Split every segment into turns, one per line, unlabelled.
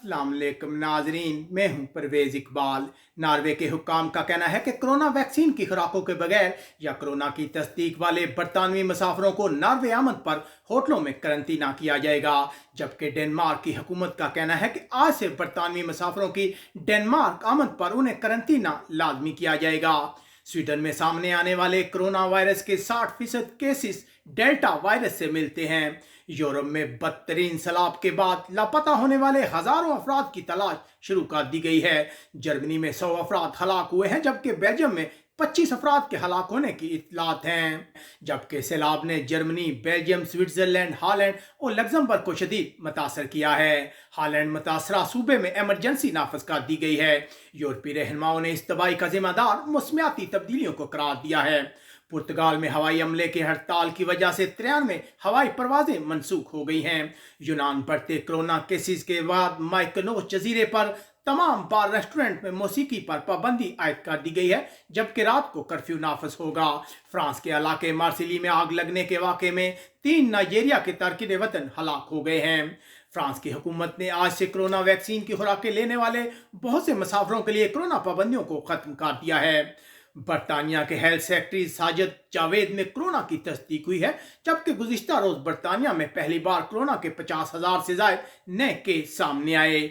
अस्सलाम वालेकुम नाजरीन, मैं हूं परवेज इकबाल। नॉर्वे के हुक्काम का कहना है कि कोरोना वैक्सीन की खुराकों के बगैर या कोरोना की तस्दीक वाले बरतानवी मुसाफिरों को नॉर्वे आमद पर होटलों में करंतना किया जाएगा। जबकि डेनमार्क की हुकूमत का कहना है कि आज से बरतानवी मुसाफिरों की डेनमार्क आमद पर उन्हें करंतना लाजमी किया जाएगा। स्वीडन में सामने आने वाले कोरोना वायरस के 60% केसेस डेल्टा वायरस से मिलते हैं। यूरोप में बदतरीन सैलाब के बाद लापता होने वाले हजारों अफराद की तलाश शुरू कर दी गई है। जर्मनी में 100 अफराद हलाक हुए हैं, जबकि बेल्जियम में 25 अफराद के हलाक होने की इत्तलात हैं। जबकि सैलाब ने जर्मनी, बेल्जियम, स्विट्जरलैंड, हॉलैंड और लग्जमबर्ग को शदीद मुतासर किया है। हॉलैंड मुतासरा सूबे में एमरजेंसी नाफज कर दी गई है। यूरोपीय रहनुमाओं ने इस तबाही का जिम्मेदार मौसमियाती तब्दीलियों को करार दिया है। पुर्तगाल में हवाई अमले की हड़ताल की वजह से 93 हवाई परवाजें मनसूख हो गई हैं। यूनान बढ़ते कोरोना केसेस के बाद माइकोनोस जजीरे पर तमाम बार रेस्टोरेंट में मौसीकी पर पाबंदी आयद कर दी गई है, जबकि रात को कर्फ्यू नाफज होगा। फ्रांस के इलाके मार्सिली में आग लगने के वाक़े में 3 नाइजीरिया के तारकिन वतन हलाक हो गए हैं। फ्रांस की हुकूमत ने आज से कोरोना वैक्सीन की खुराकें लेने वाले बहुत से मुसाफिरों के लिए कोरोना पाबंदियों को खत्म कर दिया है। बरतानिया के हेल्थ सेक्रेटरी साजिद जावेद में कोरोना की तस्दीक हुई है, जबकि गुज़िश्ता रोज बरतानिया में पहली बार कोरोना के 50,000 से ज्यादा नए केस सामने आए।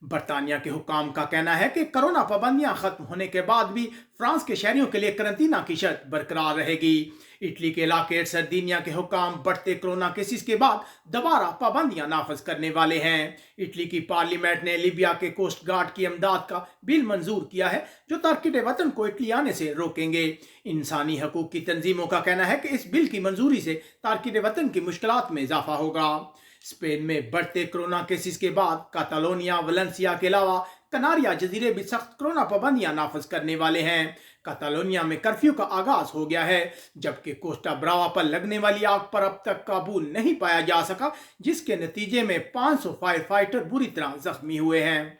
बरतानिया के हुक्काम का कहना है कि कोरोना पाबंदियां खत्म होने के बाद भी फ्रांस के शहरियों के लिए करंतना की शर्त बरकरार रहेगी। इटली के इलाके सर्दिनिया के हुक्काम बढ़ते कोरोना केसेस के बाद दोबारा पाबंदियां नाफज करने वाले हैं। इटली की पार्लियामेंट ने लीबिया के कोस्ट गार्ड की इमदाद का बिल मंजूर किया है, जो तारकिन वतन को इटली आने से रोकेंगे। इंसानी हकूक की तंजीमों का कहना है कि इस बिल की मंजूरी से तारकिन वतन की मुश्किलात में इजाफा होगा। स्पेन में बढ़ते कोरोना केसेस के बाद कातालोनिया, वलेंसिया के अलावा कनारिया जजीरे भी सख्त कोरोना पाबंदियां नाफज करने वाले हैं। कातालोनिया में कर्फ्यू का आगाज हो गया है, जबकि कोस्टा ब्रावा पर लगने वाली आग पर अब तक काबू नहीं पाया जा सका, जिसके नतीजे में 500 फायर फाइटर बुरी तरह जख्मी हुए हैं।